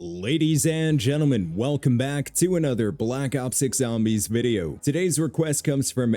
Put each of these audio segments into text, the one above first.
Ladies and gentlemen, welcome back to another Black Ops 6 Zombies video. Today's request comes from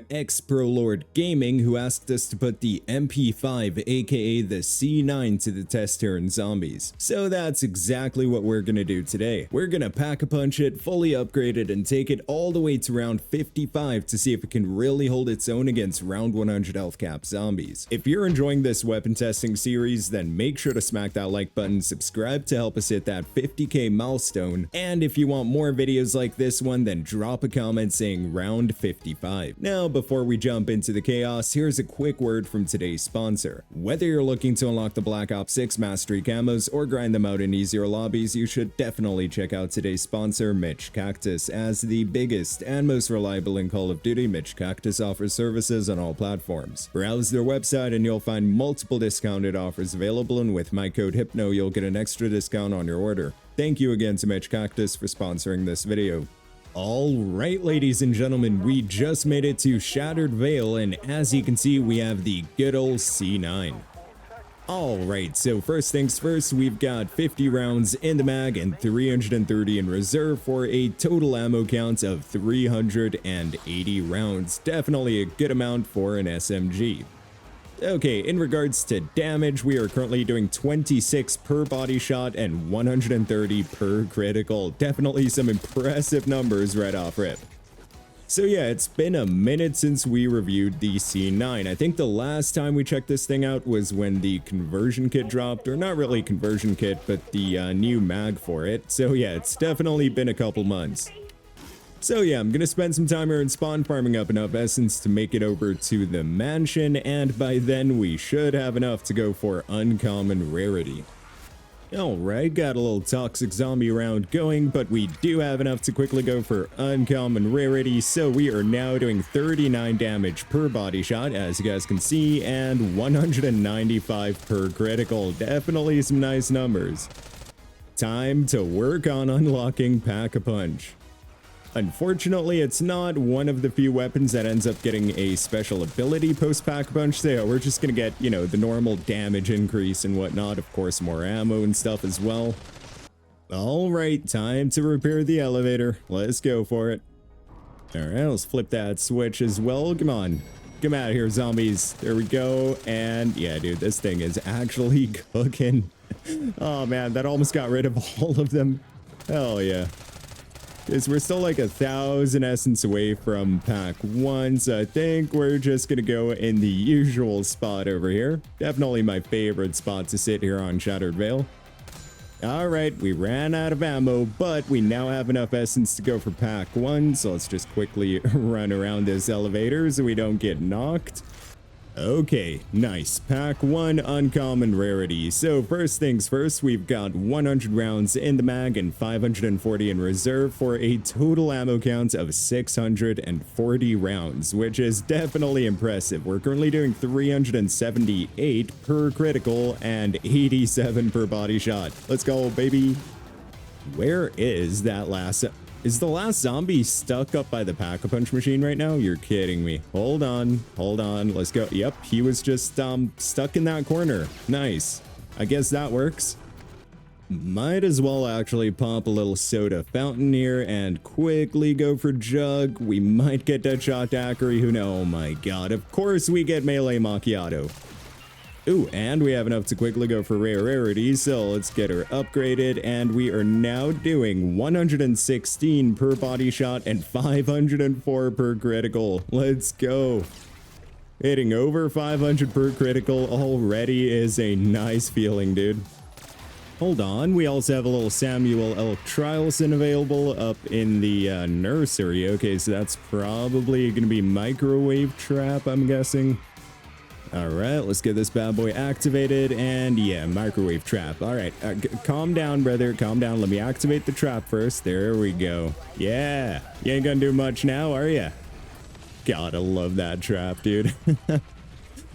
Lord Gaming, who asked us to put the MP5 aka the C9 to the test here in Zombies. So that's exactly what we're gonna do today. We're gonna pack-a-punch it, fully upgrade it, and take it all the way to round 55 to see if it can really hold its own against round 100 health cap zombies. If you're enjoying this weapon testing series, then make sure to smack that like button, subscribe to help us hit that 50k milestone, and if you want more videos like this one, then drop a comment saying round 55. Now, before we jump into the chaos, here's a quick word from today's sponsor. Whether you're looking to unlock the Black Ops 6 mastery camos or grind them out in easier lobbies, you should definitely check out today's sponsor, Mitch Cactus. As the biggest and most reliable in Call of Duty, Mitch Cactus offers services on all platforms. Browse their website and you'll find multiple discounted offers available, and with my code HYPNO you'll get an extra discount on your order. Thank you again to Mitch Cactus for sponsoring this video. Alright, ladies and gentlemen, we just made it to Shattered Vale, and as you can see, we have the good old C9. Alright, so first things first, we've got 50 rounds in the mag and 330 in reserve for a total ammo count of 380 rounds. Definitely a good amount for an SMG. Okay, in regards to damage, we are currently doing 26 per body shot and 130 per critical. Definitely some impressive numbers right off rip. So yeah, it's been a minute since we reviewed the C9. I think the last time we checked this thing out was when the conversion kit dropped, or not really conversion kit, but the new mag for it. So yeah, it's definitely been a couple months. So yeah, I'm gonna spend some time here in spawn farming up enough essence to make it over to the mansion, and by then we should have enough to go for uncommon rarity. Alright, got a little toxic zombie round going, but we do have enough to quickly go for uncommon rarity, so we are now doing 39 damage per body shot, as you guys can see, and 195 per critical. Definitely some nice numbers. Time to work on unlocking Pack-a-Punch. Unfortunately, it's not one of the few weapons that ends up getting a special ability post-Pack-a-Punch, so we're just gonna get, you know, the normal damage increase and whatnot, of course more ammo and stuff as well. Alright, time to repair the elevator. Let's go for it. Alright, let's flip that switch as well. Come on. Come out here, zombies. There we go. And yeah, dude, this thing is actually cooking. Oh man, that almost got rid of all of them. Hell yeah. Because we're still like 1,000 essence away from pack 1, so I think we're just gonna go in the usual spot over here. Definitely my favorite spot to sit here on Shattered Vale. Alright, we ran out of ammo, but we now have enough essence to go for pack 1, so let's just quickly run around this elevator so we don't get knocked. Okay, nice. Pack 1 uncommon rarity. So first things first, we've got 100 rounds in the mag and 540 in reserve for a total ammo count of 640 rounds, which is definitely impressive. We're currently doing 378 per critical and 87 per body shot. Let's go, baby. Where is that last... Is the last zombie stuck up by the Pack-a-Punch machine right now? You're kidding me. Hold on, let's go. Yep, he was just stuck in that corner. Nice. I guess that works. Might as well actually pop a little soda fountain here and quickly go for Jug. We might get Deadshot Daiquiri, who knows? Oh my god, of course we get Melee Macchiato. Ooh, and we have enough to quickly go for rare rarity, so let's get her upgraded, and we are now doing 116 per body shot and 504 per critical. Let's go. Hitting over 500 per critical already is a nice feeling, dude. Hold on, we also have a little Samuel L. Trialson available up in the nursery. Okay, so that's probably going to be microwave trap, I'm guessing. Alright, let's get this bad boy activated, and yeah, microwave trap. Alright, calm down, brother, calm down. Let me activate the trap first. There we go. Yeah, you ain't gonna do much now, are ya? Gotta love that trap, dude.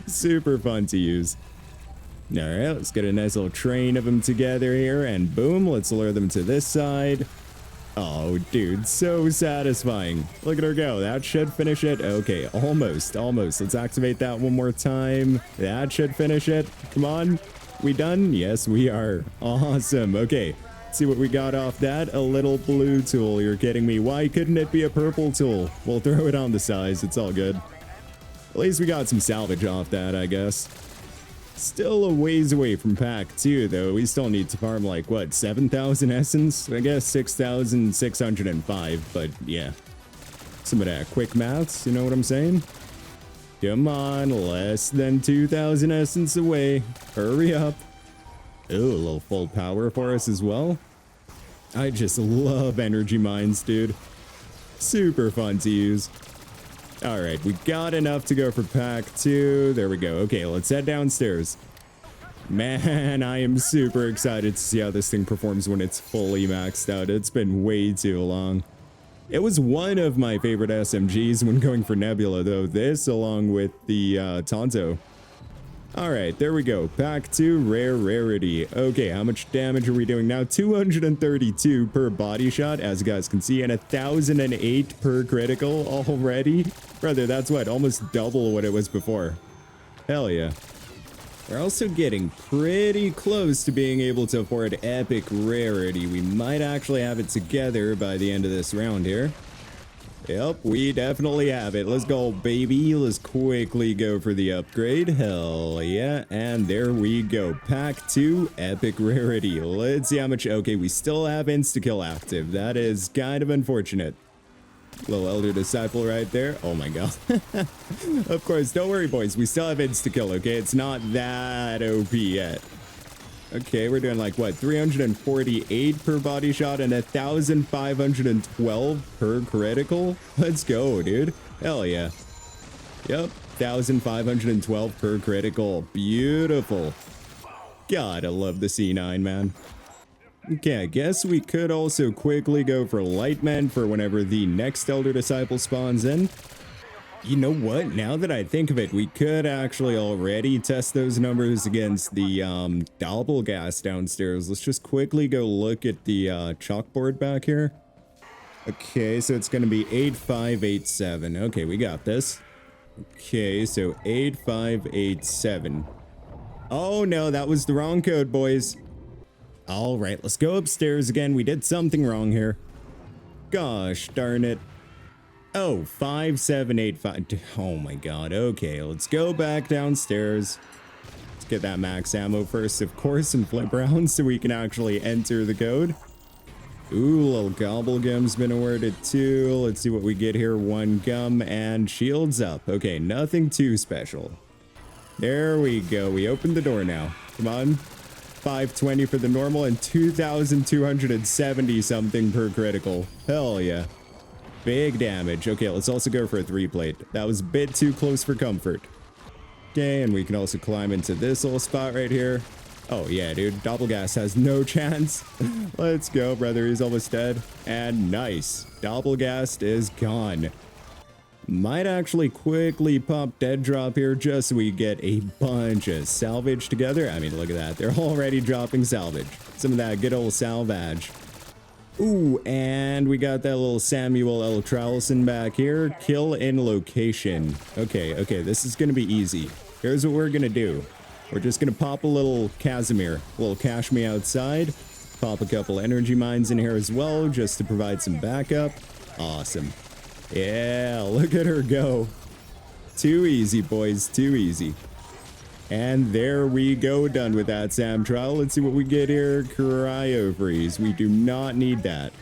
Super fun to use. Alright, let's get a nice little train of them together here, and boom, let's lure them to this side. Oh, dude, so satisfying. Look at her go. That should finish it. Okay, almost. Let's activate that one more time. That should finish it. Come on. We done? Yes, we are. Awesome. Okay, Let's see what we got off that. A little blue tool. You're kidding me. Why couldn't it be a purple tool? We'll throw it on the size. It's all good. At least we got some salvage off that, I guess. Still a ways away from pack 2, though. We still need to farm, like, what, 7,000 essence? I guess 6,605, but yeah. Some of that quick maths, you know what I'm saying? Come on, less than 2,000 essence away. Hurry up. Ooh, a little full power for us as well. I just love energy mines, dude. Super fun to use. All right, we got enough to go for pack 2. There we go. Okay, let's head downstairs. Man, I am super excited to see how this thing performs when it's fully maxed out. It's been way too long. It was one of my favorite SMGs when going for Nebula, though. This along with the Tonto. All right, there we go. Pack 2, rare rarity. Okay, how much damage are we doing now? 232 per body shot, as you guys can see, and 1,008 per critical already. Brother, that's what? Almost double what it was before. Hell yeah. We're also getting pretty close to being able to afford epic rarity. We might actually have it together by the end of this round here. Yep, we definitely have it. Let's go, baby. Let's quickly go for the upgrade. Hell yeah. And there we go. Pack 2, epic rarity. Let's see how much. Okay, we still have insta-kill active. That is kind of unfortunate. Little Elder Disciple right there. Oh my god. Of course, don't worry, boys. We still have insta-kill, okay? It's not that OP yet. Okay, we're doing like, what, 348 per body shot and 1,512 per critical? Let's go, dude. Hell yeah. Yep, 1,512 per critical. Beautiful. God, I love the C9, man. Okay, I guess we could also quickly go for Lightman for whenever the next Elder Disciple spawns in. You know what? Now that I think of it, we could actually already test those numbers against the Doppelgas downstairs. Let's just quickly go look at the chalkboard back here. Okay, so it's going to be 8587. Okay, we got this. Okay, so 8587. Oh no, that was the wrong code, boys. All right, let's go upstairs again. We did something wrong here. Gosh darn it. Oh, 5785. Oh my god. Okay, let's go back downstairs. Let's get that max ammo first, of course, and flip around so we can actually enter the code. Ooh, little gobble gum's been awarded too. Let's see what we get here. 1 gum and shields up. Okay, nothing too special. There we go. We opened the door now. Come on. 520 for the normal and 2,270 something per critical. Hell yeah. Big damage. Okay, let's also go for a 3-plate. That was a bit too close for comfort. Okay, and we can also climb into this little spot right here. Oh yeah, dude. Doppelgas has no chance. Let's go, brother. He's almost dead. And nice. Doppelgas is gone. Might actually quickly pop dead drop here just so we get a bunch of salvage together. I mean, look at that. They're already dropping salvage. Some of that good old salvage. Ooh, and we got that little Samuel L. Trowelson back here. Kill in location. Okay, this is going to be easy. Here's what we're going to do. We're just going to pop a little Casimir, a little cash me outside. Pop a couple energy mines in here as well, just to provide some backup. Awesome. Yeah, look at her go. Too easy, boys, too easy. And there we go, done with that Sam trial. Let's see what we get here. Cryo freeze. We do not need that.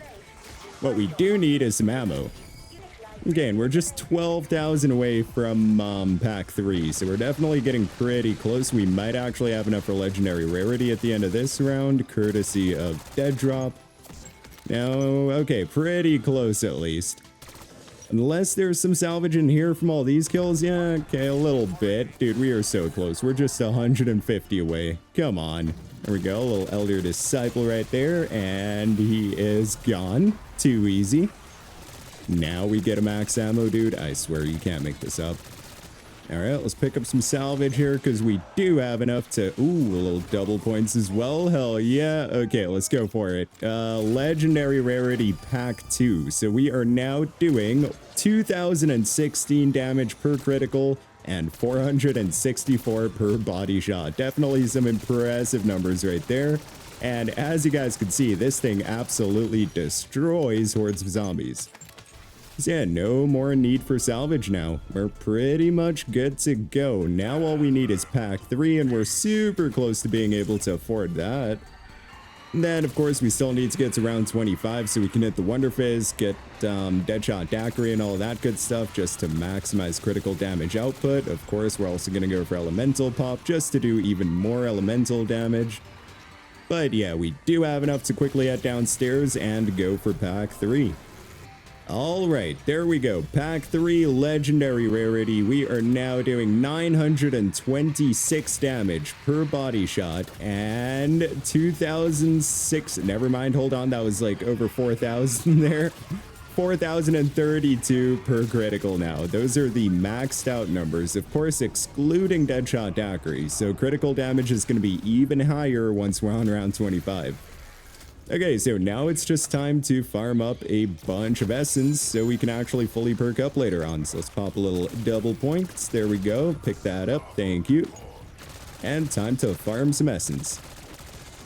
What we do need is some ammo. Okay, and we're just 12,000 away from pack 3, so we're definitely getting pretty close. We might actually have enough for legendary rarity at the end of this round, courtesy of dead drop. Now, okay, pretty close at least. Unless there's some salvage in here from all these kills. Yeah, okay, a little bit. Dude, we are so close. We're just 150 away. Come on. There we go. A little Elder Disciple right there. And he is gone. Too easy. Now we get a max ammo, dude. I swear you can't make this up. All right, let's pick up some salvage here because we do have enough to... Ooh, a little double points as well. Hell yeah. Okay, let's go for it. Legendary rarity pack 2. So we are now doing 2,016 damage per critical and 464 per body shot. Definitely some impressive numbers right there. And as you guys can see, this thing absolutely destroys hordes of zombies. So yeah, no more need for salvage now. We're pretty much good to go. Now all we need is pack 3, and we're super close to being able to afford that. And then, of course, we still need to get to round 25 so we can hit the Wonder Fizz, get Deadshot Daiquiri and all that good stuff just to maximize critical damage output. Of course, we're also going to go for Elemental Pop just to do even more elemental damage. But yeah, we do have enough to quickly head downstairs and go for pack 3. Alright, there we go. Pack 3, legendary rarity. We are now doing 926 damage per body shot and 2006. Never mind, hold on. That was like over 4,000 there. 4,032 per critical now. Those are the maxed out numbers, of course, excluding Deadshot Daiquiri. So critical damage is going to be even higher once we're on round 25. Okay, so now it's just time to farm up a bunch of essence so we can actually fully perk up later on. So let's pop a little double points. There we go. Pick that up. Thank you. And time to farm some essence.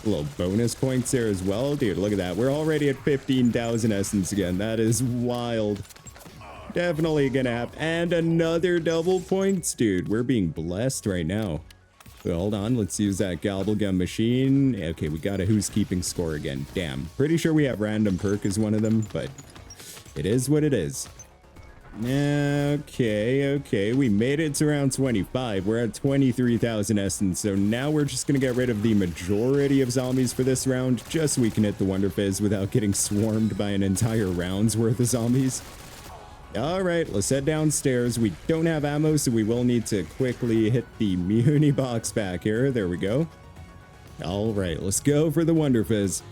A little bonus points there as well. Dude, look at that. We're already at 15,000 essence again. That is wild. Definitely gonna happen. And another double points. Dude, we're being blessed right now. Hold on, let's use that Gobblegum machine. Okay, we got a who's keeping score again. Damn, pretty sure we have random perk as one of them, but it is what it is. Okay, we made it to round 25. We're at 23,000 essence, so now we're just gonna get rid of the majority of zombies for this round, just so we can hit the Wonder Fizz without getting swarmed by an entire round's worth of zombies. Alright, let's head downstairs. We don't have ammo, so we will need to quickly hit the Muni box back here. There we go. Alright, let's go for the Wonder Fizz.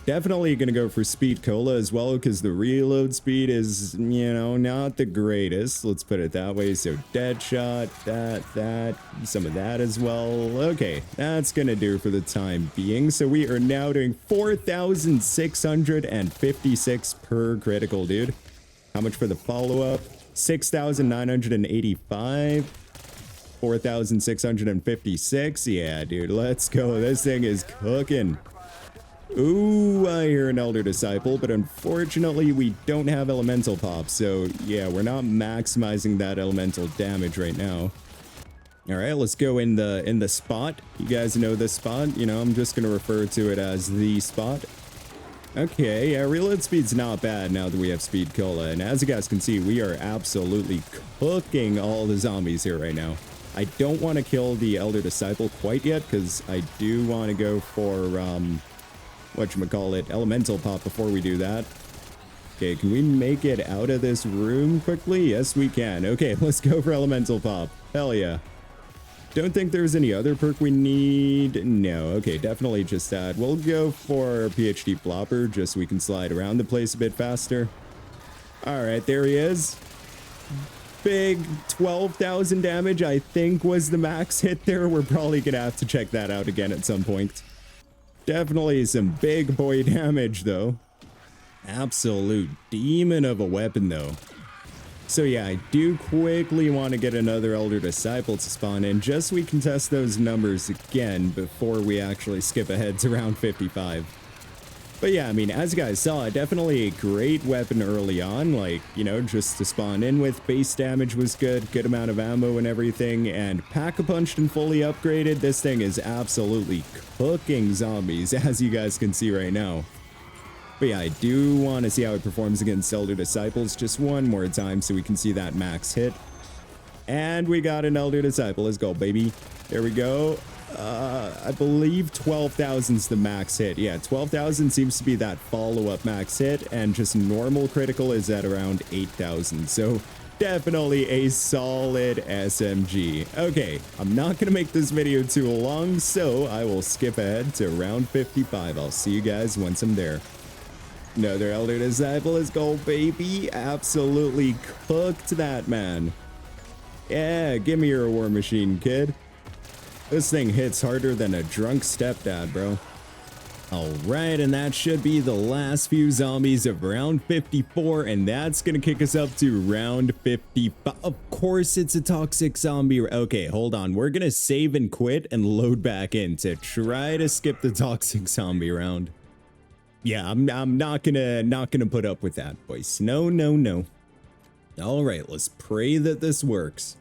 Definitely gonna go for Speed Cola as well, because the reload speed is, you know, not the greatest. Let's put it that way. So Deadshot, that, some of that as well. Okay, that's gonna do for the time being. So we are now doing 4,656 per critical, dude. How much for the follow-up? 6,985. 4,656. Yeah, dude, let's go. This thing is cooking. Ooh, I hear an Elder Disciple, but unfortunately we don't have Elemental Pop, so yeah, we're not maximizing that elemental damage right now. Alright, let's go in the spot. You guys know this spot. You know, I'm just gonna refer to it as the spot. Okay, yeah, reload speed's not bad now that we have Speed Cola, and as you guys can see, we are absolutely cooking all the zombies here right now. I don't want to kill the Elder Disciple quite yet, because I do want to go for, whatchamacallit, Elemental Pop before we do that. Okay, can we make it out of this room quickly? Yes, we can. Okay, let's go for Elemental Pop. Hell yeah. Don't think there's any other perk we need. No, okay, definitely just that. We'll go for PhD Flopper, just so we can slide around the place a bit faster. Alright, there he is. Big 12,000 damage, I think, was the max hit there. We're probably gonna have to check that out again at some point. Definitely some big boy damage, though. Absolute demon of a weapon, though. So yeah, I do quickly want to get another Elder Disciple to spawn in, just so we can test those numbers again before we actually skip ahead to round 55. But yeah, I mean, as you guys saw, definitely a great weapon early on, like, you know, just to spawn in with. Base damage was good amount of ammo and everything, and Pack-a-Punched and fully upgraded, this thing is absolutely cooking zombies, as you guys can see right now. But yeah, I do want to see how it performs against Elder Disciples just one more time so we can see that max hit. And we got an Elder Disciple. Let's go, baby. There we go. I believe 12,000's the max hit. Yeah, 12,000 seems to be that follow-up max hit, and just normal critical is at around 8,000. So definitely a solid SMG. Okay, I'm not going to make this video too long, so I will skip ahead to round 55. I'll see you guys once I'm there. Another Elder Disciple. Let's go, baby. Absolutely cooked that, man. Yeah, give me your war machine, kid. This thing hits harder than a drunk stepdad, bro. Alright, and that should be the last few zombies of round 54, and that's gonna kick us up to round 55. Of course it's a toxic zombie. Okay, hold on. We're gonna save and quit and load back in to try to skip the toxic zombie round. Yeah, I'm not gonna put up with that, boys. No, no, no. Alright, let's pray that this works.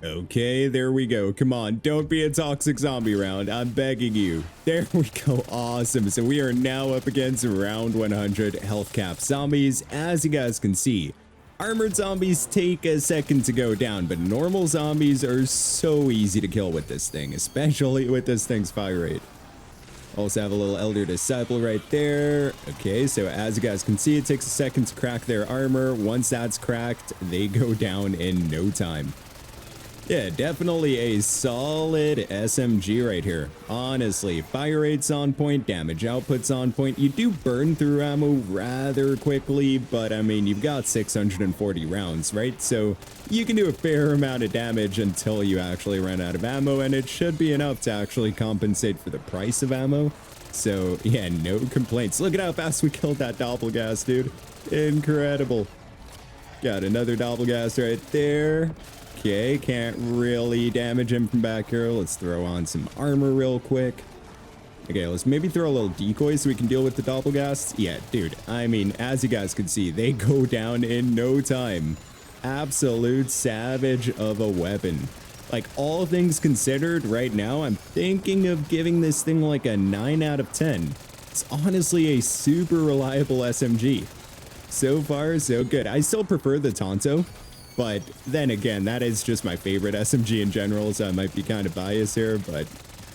Okay, there we go. Come on, don't be a toxic zombie round. I'm begging you. There we go. Awesome. So we are now up against round 100 health cap zombies. As you guys can see, armored zombies take a second to go down, but normal zombies are so easy to kill with this thing, especially with this thing's fire rate. Also have a little Elder Disciple right there. Okay, so as you guys can see, it takes a second to crack their armor. Once that's cracked, they go down in no time. Yeah, definitely a solid SMG right here. Honestly, fire rate's on point, damage output's on point. You do burn through ammo rather quickly, but I mean, you've got 640 rounds, right? So you can do a fair amount of damage until you actually run out of ammo, and it should be enough to actually compensate for the price of ammo. So yeah, no complaints. Look at how fast we killed that Doppelgas, dude. Incredible. Got another Doppelgas right there. Okay, can't really damage him from back here. Let's throw on some armor real quick. Okay, let's maybe throw a little decoy so we can deal with the Doppelgast. Yeah, dude, I mean, as you guys can see, they go down in no time. Absolute savage of a weapon. Like, all things considered, right now, I'm thinking of giving this thing like a 9 out of 10. It's honestly a super reliable SMG. So far, so good. I still prefer the Tonto. But then again, that is just my favorite SMG in general, so I might be kind of biased here, but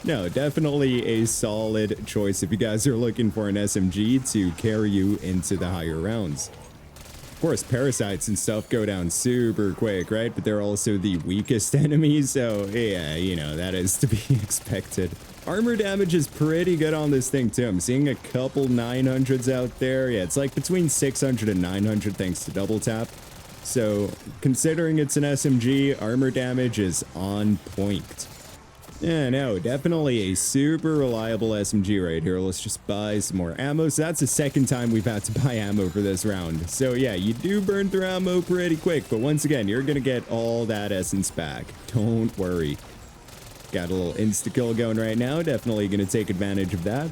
no, definitely a solid choice if you guys are looking for an SMG to carry you into the higher rounds. Of course, parasites and stuff go down super quick, right? But they're also the weakest enemies, so yeah, you know, that is to be expected. Armor damage is pretty good on this thing too. I'm seeing a couple 900s out there. Yeah, it's like between 600 and 900 thanks to double tap. So, considering it's an SMG, armor damage is on point. Yeah, no, definitely a super reliable SMG right here. Let's just buy some more ammo. So that's the second time we've had to buy ammo for this round. So yeah, you do burn through ammo pretty quick, but once again, you're gonna get all that essence back. Don't worry. Got a little insta-kill going right now. Definitely gonna take advantage of that.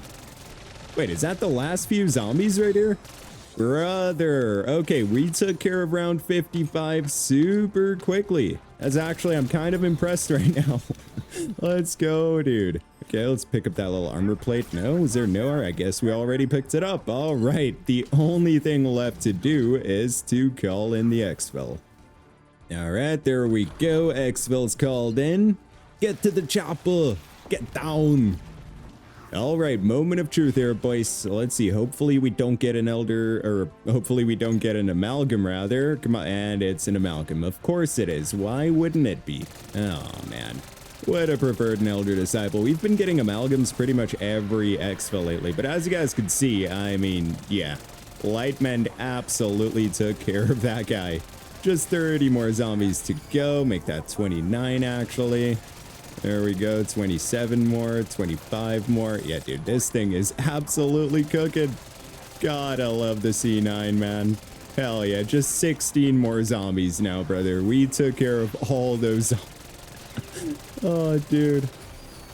Wait, is that the last few zombies right here? Brother, okay, we took care of round 55 super quickly. That's actually, I'm kind of impressed right now. Let's go, dude. Okay, let's pick up that little armor plate. No, is there no? I guess we already picked it up. All right, the only thing left to do is to call in the Exfil. All right, there we go. Exfil's called in. Get to the chopper. Get down. All right, moment of truth here, boys. So let's see. Hopefully we don't get an elder, or hopefully we don't get an amalgam, rather. Come on, and it's an amalgam. Of course it is. Why wouldn't it be? Oh, man. Would have preferred an elder disciple. We've been getting amalgams pretty much every Exfil lately, but as you guys can see, I mean, yeah. Lightmend absolutely took care of that guy. Just 30 more zombies to go. Make that 29, actually. There we go, 27 more, 25 more. Yeah, dude, this thing is absolutely cooking. God, I love the C9, man. Hell yeah, just 16 more zombies now, brother. We took care of all those. Oh, dude.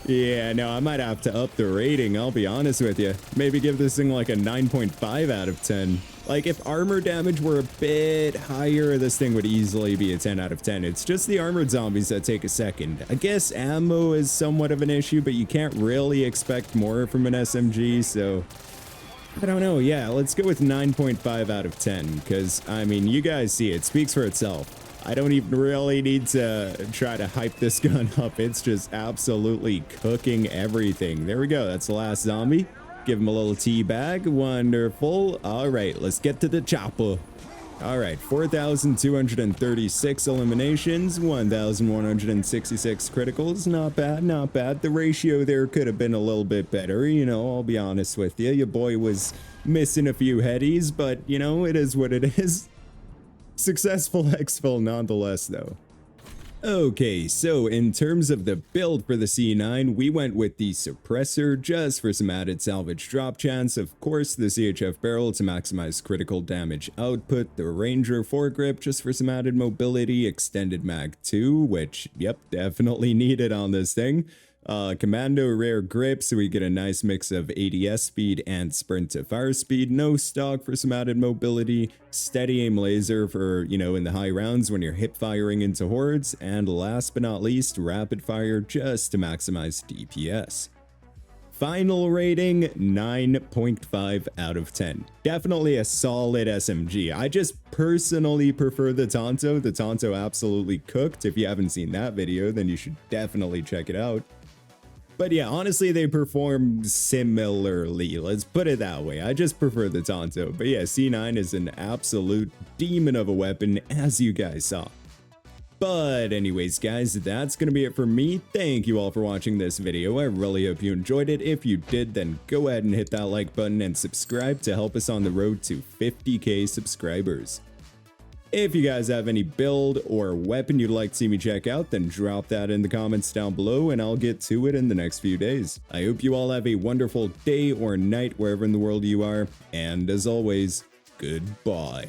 Yeah, no, I might have to up the rating, I'll be honest with you. Maybe give this thing like a 9.5 out of 10. Like, if armor damage were a bit higher, this thing would easily be a 10 out of 10. It's just the armored zombies that take a second. I guess ammo is somewhat of an issue, but you can't really expect more from an SMG, so I don't know. Yeah, let's go with 9.5 out of 10, because, I mean, you guys see it speaks for itself. I don't even really need to try to hype this gun up. It's just absolutely cooking everything. There we go. That's the last zombie. Give him a little tea bag. Wonderful. All right, let's get to the chopper. All right, 4,236 eliminations, 1,166 criticals. Not bad, not bad. The ratio there could have been a little bit better, you know, I'll be honest with you. Your boy was missing a few headies, but, you know, it is what it is. Successful Exfil nonetheless, though. Okay, so in terms of the build for the C9, we went with the suppressor just for some added salvage drop chance, of course the CHF barrel to maximize critical damage output, the Ranger foregrip just for some added mobility, extended mag 2, which, yep, definitely needed on this thing. Commando rare grip, so we get a nice mix of ADS speed and sprint to fire speed. No stock for some added mobility. Steady aim laser for, in the high rounds when you're hip firing into hordes. And last but not least, rapid fire just to maximize DPS. Final rating, 9.5 out of 10. Definitely a solid SMG. I just personally prefer the Tonto. The Tonto absolutely cooked. If you haven't seen that video, then you should definitely check it out. But yeah, honestly, they perform similarly. Let's put it that way. I just prefer the Tonto. But yeah, C9 is an absolute demon of a weapon, as you guys saw. But anyways, guys, that's going to be it for me. Thank you all for watching this video. I really hope you enjoyed it. If you did, then go ahead and hit that like button and subscribe to help us on the road to 50k subscribers. If you guys have any build or weapon you'd like to see me check out, then drop that in the comments down below and I'll get to it in the next few days. I hope you all have a wonderful day or night wherever in the world you are, and as always, goodbye.